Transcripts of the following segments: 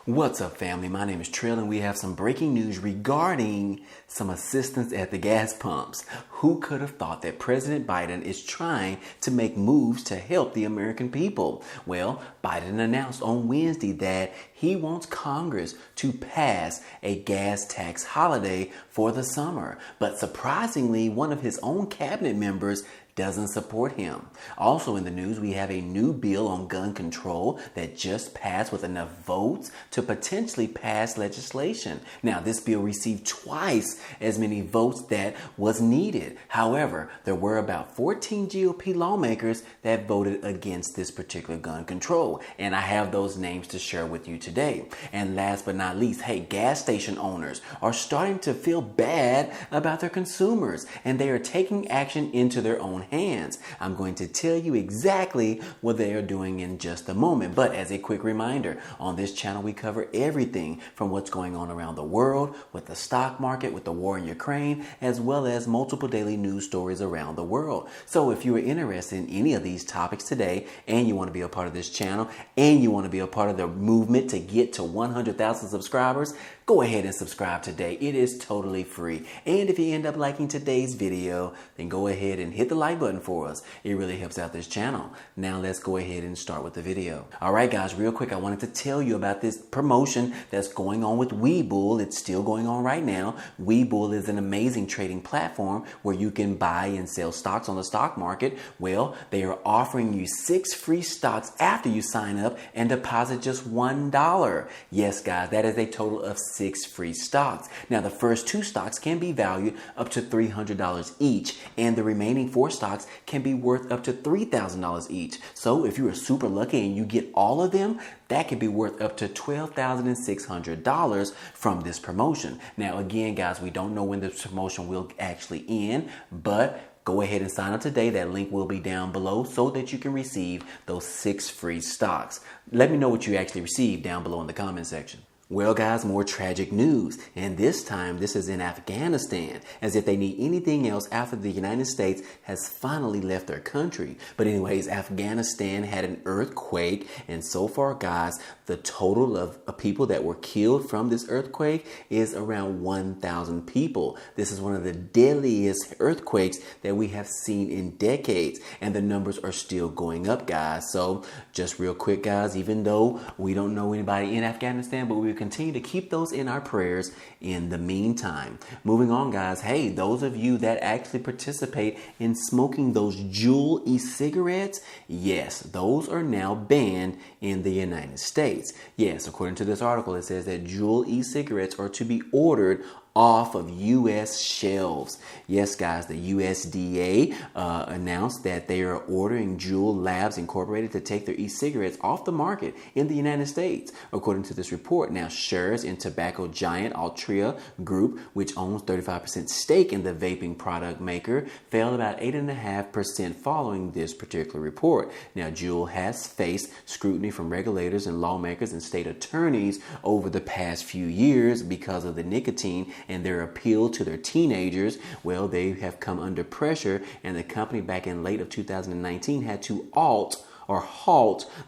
What's up, family? My name is Trill, and we have some breaking news regarding some assistance at the gas pumps. Who could have thought that President Biden is trying to make moves to help the American people? Well, Biden announced on Wednesday that he wants Congress to pass a gas tax holiday for the summer. But surprisingly, one of his own cabinet members doesn't support him. Also in the news, we have a new bill on gun control that just passed with enough votes to potentially pass legislation. Now, this bill received twice as many votes that was needed. However, there were about 14 GOP lawmakers that voted against this particular gun control. And I have those names to share with you today. And last but not least, hey, gas station owners are starting to feel bad about their consumers, and they are taking action into their own hands. I'm going to tell you exactly what they are doing in just a moment. But as a quick reminder, on this channel, we cover everything from what's going on around the world, with the stock market, with the war in Ukraine, as well as multiple daily news stories around the world. So if you are interested in any of these topics today, and you want to be a part of this channel, and you want to be a part of the movement to get to 100,000 subscribers, go ahead and subscribe today. It is totally free. And if you end up liking today's video, then go ahead and hit the like button for us. It really helps out this channel. Now let's go ahead and start with the video. All right, guys, real quick, I wanted to tell you about this promotion that's going on with Webull. It's still going on right now. Webull is an amazing trading platform where you can buy and sell stocks on the stock market. Well, they are offering you 6 free stocks after you sign up and deposit just $1. Yes, guys, that is a total of 6 free stocks. Now, the first 2 stocks can be valued up to $300 each, and the remaining 4 stocks can be worth up to $3,000 each. So if you are super lucky and you get all of them, that could be worth up to $12,600 from this promotion. Now, again, guys, we don't know when this promotion will actually end, but go ahead and sign up today. That link will be down below so that you can receive those 6 free stocks. Let me know what you actually received down below in the comment section. Well, guys, more tragic news, and this time this is in Afghanistan, as if they need anything else after the United States has finally left their country. But anyways, Afghanistan had an earthquake, and so far, guys, the total of people that were killed from this earthquake is around 1,000 people. This is one of the deadliest earthquakes that we have seen in decades, and the numbers are still going up, guys. So just real quick, guys, even though we don't know anybody in Afghanistan, but we continue to keep those in our prayers in the meantime. Moving on, guys. Hey, those of you that actually participate in smoking those Juul e-cigarettes, yes, those are now banned in the United States. Yes, according to this article, it says that Juul e-cigarettes are to be ordered off of U.S. shelves. Yes, guys, the USDA announced that they are ordering Juul Labs Incorporated to take their e-cigarettes off the market in the United States, according to this report. Now, shares in tobacco giant Altria Group, which owns 35% stake in the vaping product maker, fell about 8.5% following this particular report. Now, Juul has faced scrutiny from regulators and lawmakers and state attorneys over the past few years because of the nicotine and their appeal to their teenagers. Well, they have come under pressure, and the company back in late of 2019 had to halt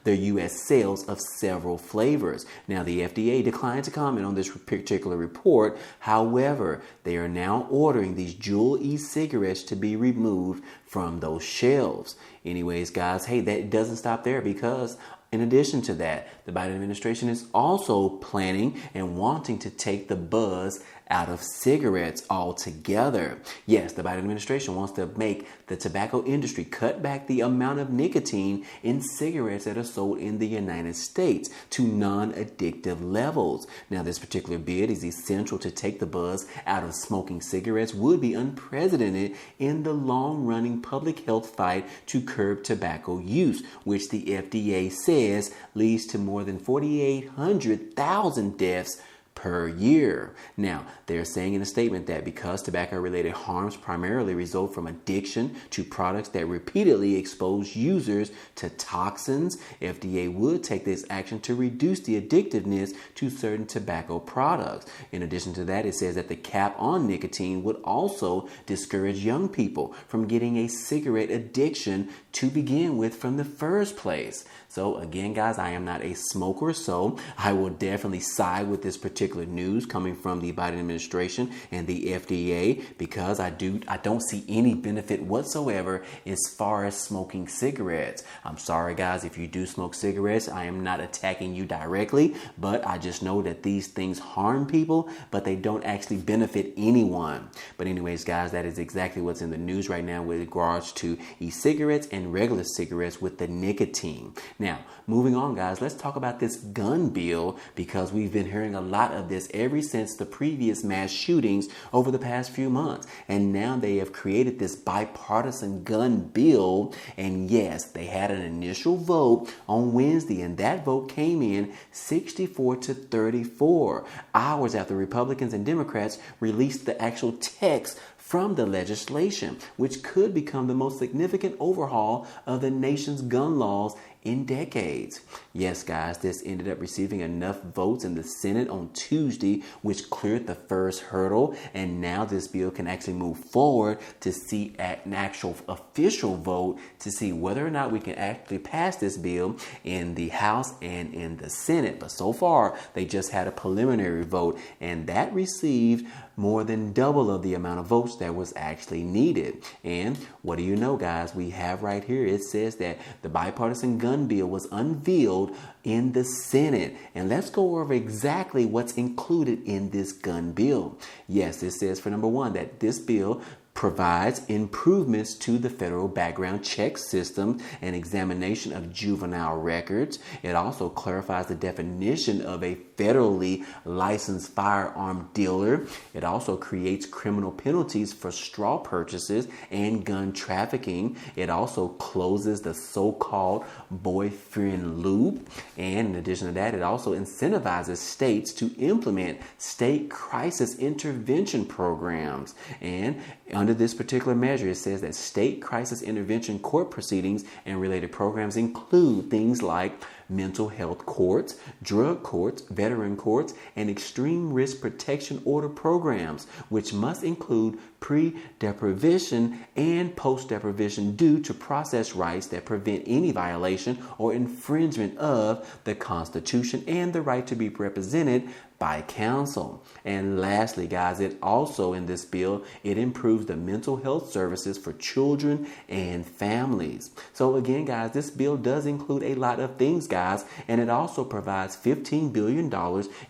their U.S. sales of several flavors. Now, the FDA declined to comment on this particular report. However, they are now ordering these Juul e-cigarettes to be removed from those shelves. Anyways, guys, hey, that doesn't stop there, because in addition to that, the Biden administration is also planning and wanting to take the buzz out of cigarettes altogether. Yes, the Biden administration wants to make the tobacco industry cut back the amount of nicotine in cigarettes that are sold in the United States to non-addictive levels. Now, this particular bid is essential to take the buzz out of smoking cigarettes, would be unprecedented in the long-running public health fight to curb tobacco use, which the FDA says leads to more than 4,800,000 deaths per year. Now, they're saying in a statement that because tobacco-related harms primarily result from addiction to products that repeatedly expose users to toxins, FDA would take this action to reduce the addictiveness to certain tobacco products. In addition to that, it says that the cap on nicotine would also discourage young people from getting a cigarette addiction to begin with from the first place. So again, guys, I am not a smoker, so I will definitely side with this particular news coming from the Biden administration and the FDA, because I don't see any benefit whatsoever as far as smoking cigarettes. I'm sorry, guys, if you do smoke cigarettes, I am not attacking you directly, but I just know that these things harm people, but they don't actually benefit anyone. But anyways, guys, that is exactly what's in the news right now with regards to e-cigarettes and regular cigarettes with the nicotine. Now, moving on, guys, let's talk about this gun bill, because we've been hearing a lot of this ever since the previous mass shootings over the past few months. And now they have created this bipartisan gun bill. And yes, they had an initial vote on Wednesday, and that vote came in 64 to 34 hours after Republicans and Democrats released the actual text from the legislation, which could become the most significant overhaul of the nation's gun laws in decades. Yes, guys, this ended up receiving enough votes in the Senate on Tuesday, which cleared the first hurdle, and now this bill can actually move forward to see an actual official vote to see whether or not we can actually pass this bill in the House and in the Senate. But so far, they just had a preliminary vote, and that received more than double of the amount of votes that was actually needed. And what do you know, guys? We have right here, it says that the bipartisan gun bill was unveiled in the Senate. And let's go over exactly what's included in this gun bill. Yes, it says for number one that this bill provides improvements to the federal background check system and examination of juvenile records. It also clarifies the definition of a federally licensed firearm dealer. It also creates criminal penalties for straw purchases and gun trafficking. It also closes the so-called boyfriend loop. And in addition to that, it also incentivizes states to implement state crisis intervention programs. And under this particular measure, it says that state crisis intervention court proceedings and related programs include things like mental health courts, drug courts, veteran courts, and extreme risk protection order programs, which must include pre-deprivation and post-deprivation due to process rights that prevent any violation or infringement of the Constitution and the right to be represented by counsel. And lastly, guys, it also in this bill, it improves the mental health services for children and families. So again, guys, this bill does include a lot of things, guys, and it also provides $15 billion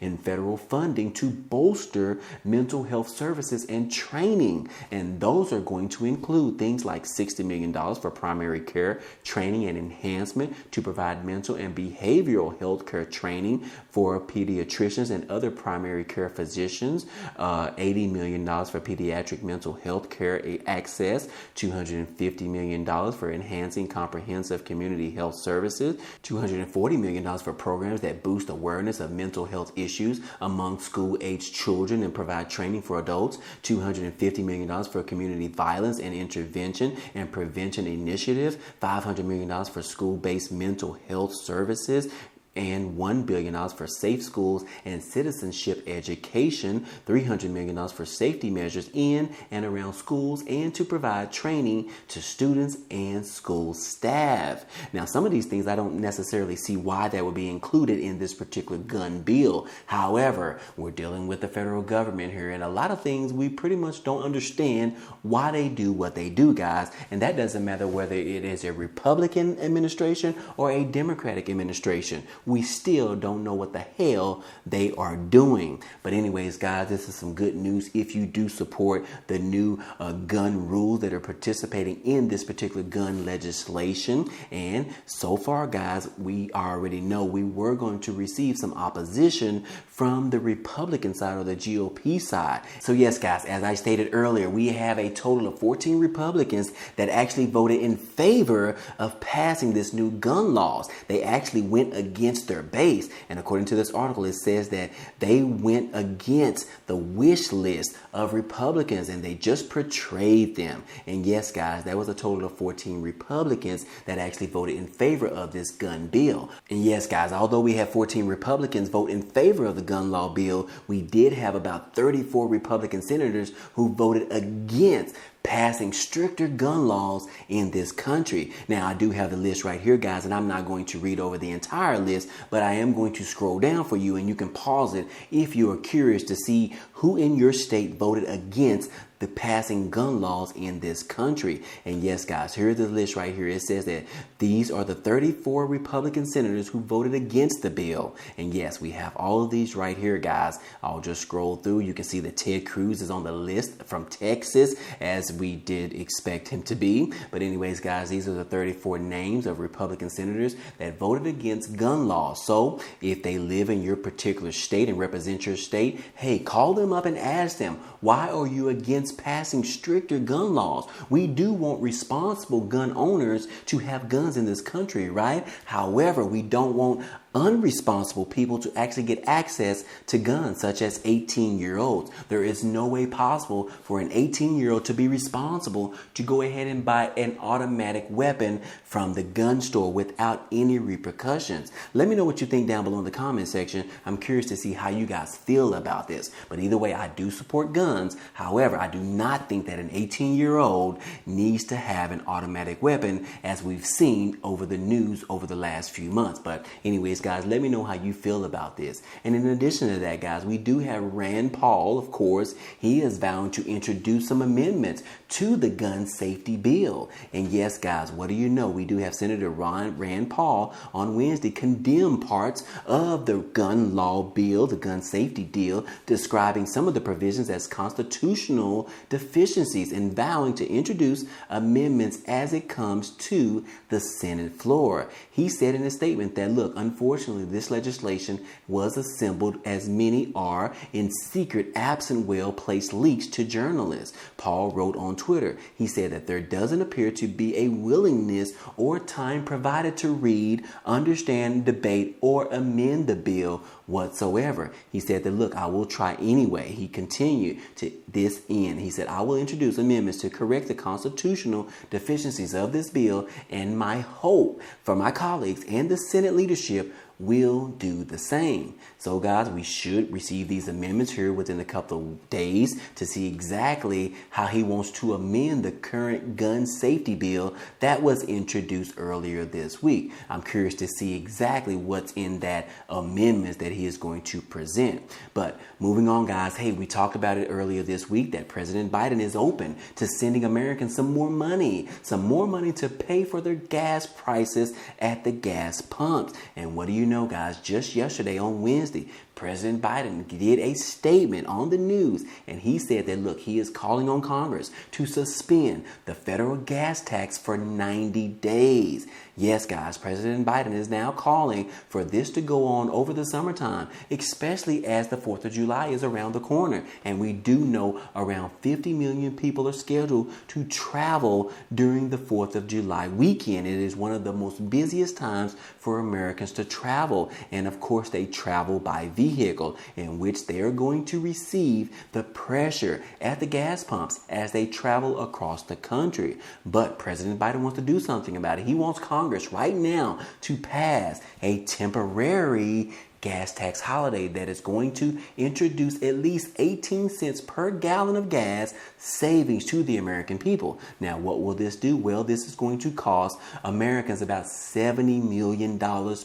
in federal funding to bolster mental health services and training. And those are going to include things like $60 million for primary care training and enhancement to provide mental and behavioral health care training for pediatricians and other primary care physicians, $80 million for pediatric mental health care access, $250 million for enhancing comprehensive community health services, $240 million for programs that boost awareness of mental health issues among school-aged children and provide training for adults, $250 million for community violence and intervention and prevention initiatives, $500 million for school-based mental health services, and $1 billion for safe schools and citizenship education, $300 million for safety measures in and around schools, and to provide training to students and school staff. Now, some of these things I don't necessarily see why that would be included in this particular gun bill. However, we're dealing with the federal government here, and a lot of things we pretty much don't understand why they do what they do, guys. And that doesn't matter whether it is a Republican administration or a Democratic administration. We still don't know what the hell they are doing. But anyways, guys, this is some good news if you do support the new gun rules that are participating in this particular gun legislation. And so far, guys, we already know we were going to receive some opposition from the Republican side or the GOP side. So yes, guys, as I stated earlier, we have a total of 14 Republicans that actually voted in favor of passing this new gun laws. They actually went against against their base. And according to this article, it says that they went against the wish list of Republicans and they just portrayed them. And yes, guys, that was a total of 14 Republicans that actually voted in favor of this gun bill. And yes, guys, although we had 14 Republicans vote in favor of the gun law bill, we did have about 34 Republican senators who voted against passing stricter gun laws in this country. Now, I do have the list right here, guys, and I'm not going to read over the entire list, but I am going to scroll down for you, and you can pause it if you are curious to see who in your state voted against the passing gun laws in this country. And yes, guys, here's the list right here. It says that these are the 34 Republican senators who voted against the bill. And yes, we have all of these right here, guys. I'll just scroll through. You can see that Ted Cruz is on the list from Texas, as we did expect him to be. But anyways, guys, these are the 34 names of Republican senators that voted against gun laws. So if they live in your particular state and represent your state, hey, call them up and ask them, why are you against passing stricter gun laws? We do want responsible gun owners to have guns in this country, right? However, we don't want unresponsible people to actually get access to guns, such as 18-year-olds. There is no way possible for an 18-year-old to be responsible to go ahead and buy an automatic weapon from the gun store without any repercussions. Let me know what you think down below in the comment section. I'm curious to see how you guys feel about this. But either way, I do support guns. However, I do not think that an 18-year-old needs to have an automatic weapon, as we've seen over the news over the last few months. But anyways, guys, let me know how you feel about this. And in addition to that, guys, we do have Rand Paul, of course. He is vowing to introduce some amendments to the gun safety bill. And yes, guys, what do you know? We do have Senator Rand Paul on Wednesday condemn parts of the gun law bill, the gun safety deal, describing some of the provisions as constitutional deficiencies and vowing to introduce amendments as it comes to the Senate floor. He said in a statement that, look, unfortunately, this legislation was assembled, as many are, in secret, absent well-placed leaks to journalists. Paul wrote on Twitter. He said that there doesn't appear to be a willingness or time provided to read, understand, debate, or amend the bill whatsoever. He said that, look, I will try anyway. He continued to this end. He said, I will introduce amendments to correct the constitutional deficiencies of this bill, and my hope for my colleagues and the Senate leadership will do the same. So guys, we should receive these amendments here within a couple of days to see exactly how he wants to amend the current gun safety bill that was introduced earlier this week. I'm curious to see exactly what's in that amendments that he is going to present. But moving on, guys, hey, we talked about it earlier this week that President Biden is open to sending Americans some more money to pay for their gas prices at the gas pumps. And what do you know, guys? Just yesterday on Wednesday, President Biden did a statement on the news, and he said that, look, he is calling on Congress to suspend the federal gas tax for 90 days. Yes, guys, President Biden is now calling for this to go on over the summertime, especially as the 4th of July is around the corner. And we do know around 50 million people are scheduled to travel during the 4th of July weekend. It is one of the most busiest times for Americans to travel. And of course, they travel by vehicle, in which they are going to receive the pressure at the gas pumps as they travel across the country. But President Biden wants to do something about it. He wants Congress right now to pass a temporary gas tax holiday that is going to introduce at least 18 cents per gallon of gas savings to the American people. Now, what will this do? Well, this is going to cost Americans about $70 million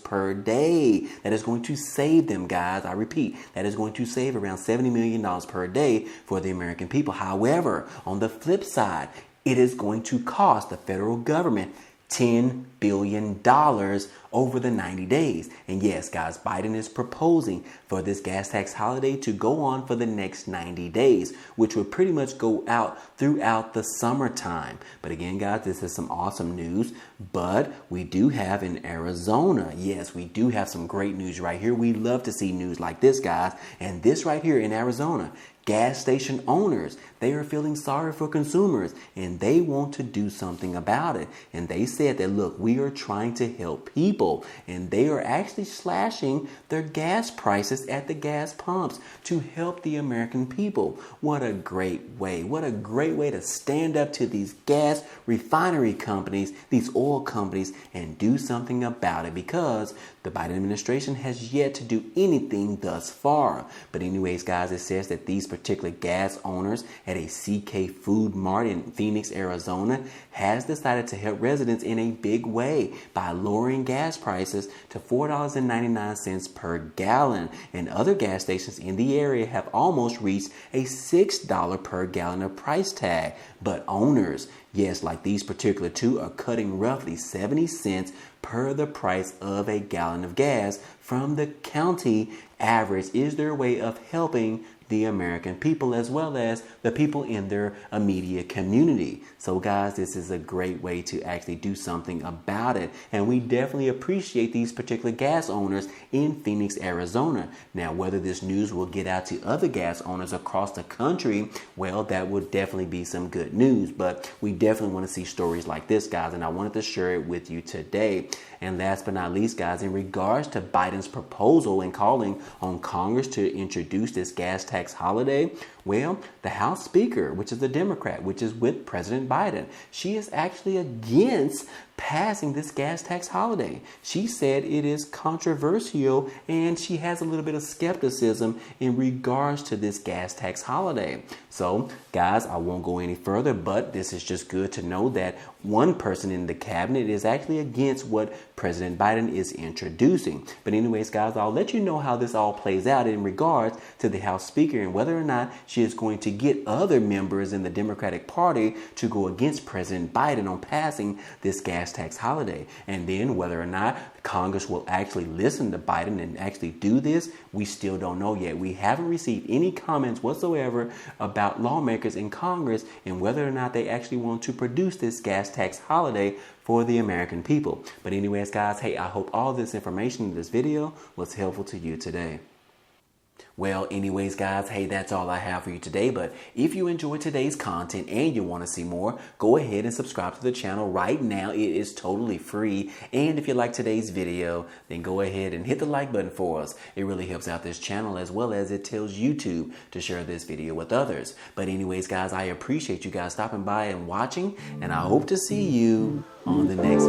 per day. That is going to save them, guys. I repeat, that is going to save around $70 million per day for the American people. However, on the flip side, it is going to cost the federal government $10 billion over the 90 days. And yes, guys, Biden is proposing for this gas tax holiday to go on for the next 90 days, which would pretty much go out throughout the summertime. But again, guys, this is some awesome news. But we do have in Arizona, yes, we do have some great news right here. We love to see news like this, guys. And this right here in Arizona, gas station owners, they are feeling sorry for consumers and they want to do something about it. And they said that, look, we are trying to help people, and they are actually slashing their gas prices at the gas pumps to help the American people. What a great way. What a great way to stand up to these gas refinery companies, these oil companies, and do something about it, because the Biden administration has yet to do anything thus far. But anyways, guys, it says that these particular gas owners at a CK Food Mart in Phoenix, Arizona, has decided to help residents in a big way by lowering gas prices to $4.99 per gallon. And other gas stations in the area have almost reached a $6 per gallon of price tag. But owners, yes, like these particular two, are cutting roughly 70 cents per the price of a gallon of gas from the county average. Is their way of helping the American people as well as the people in their immediate community. So guys, this is a great way to actually do something about it. And we definitely appreciate these particular gas owners in Phoenix, Arizona. Now, whether this news will get out to other gas owners across the country, well, that would definitely be some good news. But we definitely want to see stories like this, guys, and I wanted to share it with you today. And last but not least, guys, in regards to Biden's proposal and calling on Congress to introduce this gas tax holiday, well, the House Speaker, which is a Democrat, which is with President Biden, she is actually against passing this gas tax holiday. She said it is controversial and she has a little bit of skepticism in regards to this gas tax holiday. So, guys, I won't go any further, but this is just good to know that one person in the cabinet is actually against what President Biden is introducing. But anyways, guys, I'll let you know how this all plays out in regards to the House Speaker and whether or not she is going to get other members in the Democratic Party to go against President Biden on passing this gas tax holiday. And then whether or not Congress will actually listen to Biden and actually do this, we still don't know yet. We haven't received any comments whatsoever about lawmakers in Congress and whether or not they actually want to produce this gas tax holiday for the American people. But anyways, guys, hey, I hope all this information in this video was helpful to you today. Well, anyways, guys, hey, that's all I have for you today. But if you enjoyed today's content and you want to see more, go ahead and subscribe to the channel right now. It is totally free. And if you like today's video, then go ahead and hit the like button for us. It really helps out this channel, as well as it tells YouTube to share this video with others. But anyways, guys, I appreciate you guys stopping by and watching, and I hope to see you on the next